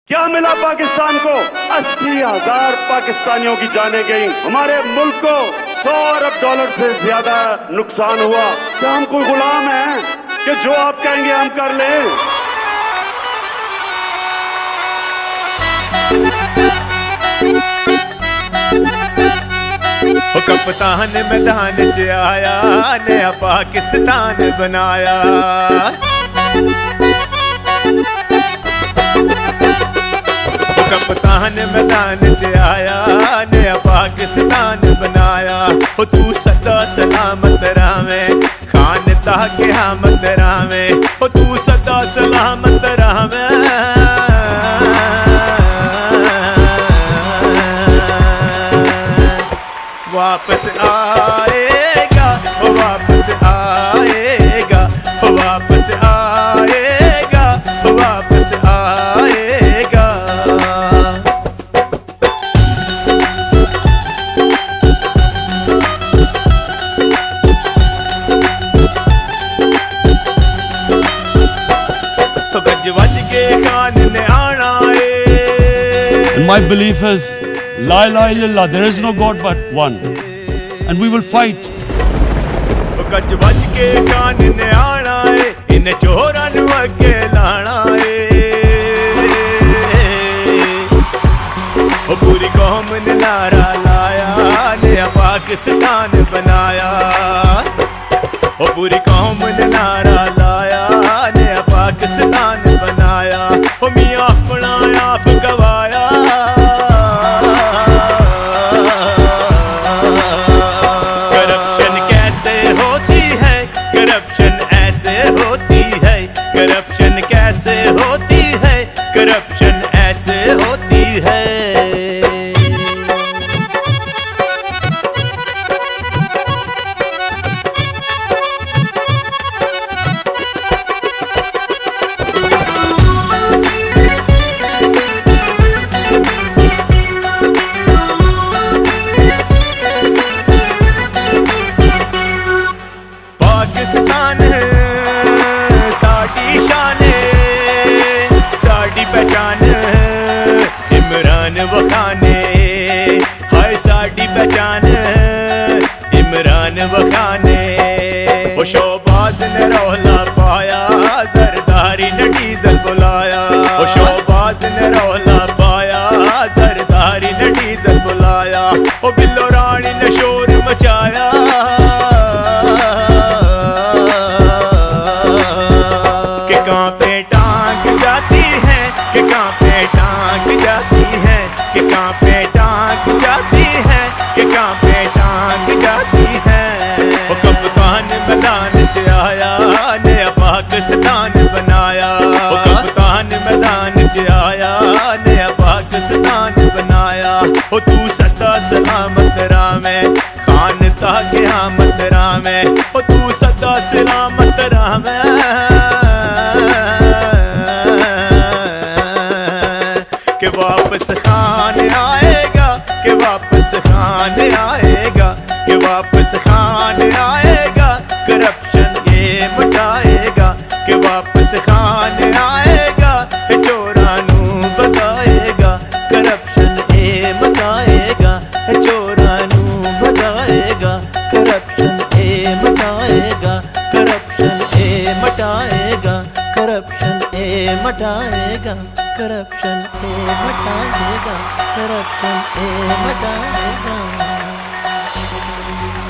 क्या मिला पाकिस्तान को? 80,000 पाकिस्तानियों की जानें गई। हमारे मुल्क को 100 अरब डॉलर से ज्यादा नुकसान हुआ। क्या हम कोई गुलाम हैं कि जो आप कहेंगे हम कर लें? कप्तान मैदान च आया, नया पाकिस्तान बनाया। कप्तान मैदान च आया, नया पाकिस्तान बनाया। हो तू सदा सलामत रावे, खान ताके हमत रावे। हो तू सदा सलामत रावे। वापस आएगा, वापस आएगा, वापस आएगा, वापस आएगा। तो गज वज के कान ने आना है। And my belief is La ilaha illallah, there is no God but one, and we will fight. गज वज के कान ने आना है, इन चोरां नूं अगे लाना है। पूरी कौम ने नारा लाया, नया पाकिस्तान बनाया। पूरी कौम ने नारा लाया, नया पाकिस्तान बनाया। मियां अपना आप गवाया। करप्शन कैसे होती है, करप्शन ऐसे होती है। पाकिस्तान है साडी शान, साडी पहचान। इमरान वखाने, हाय साडी पहचान। इमरान वखाने। वो शोबाज ने रौला पाया, जरदारी ने डीजल बुलाया। वो शोबाज ने रौला पाया, जरदारी ने डीजल बुलाया। वो बिल्लो रानी ने शोर मचाया। कहाँ पे टांग जाती है, कि कहाँ पे टांग जाती है, कि कहाँ पे टांग जाती है, कि कहाँ पे टांग जाती है। वो कप्तान मैदान च आया, नया पाकिस्तान बनाया। वो कप्तान मैदान च आया, नया पाकिस्तान बनाया। वो तू सदा सलामत रावे, खान ताके हमत रावे। वो तू सदा सलामत रावे। कि वापस खान आएगा, कि वापस खान आएगा, कि वापस खान आएगा। करप्शन ये मिटाएगा, कि वापस खान आएगा। चोरां नूं भगाएगा, करप्शन ये मिटाएगा। चोरां नूं भगाएगा, करप्शन ये मिटाएगा। करप्शन ये मिटाएगा, करप्शन ये मिटाएगा। करप्शन ये मिटाएगा, करप्शन ये मिटाएगा।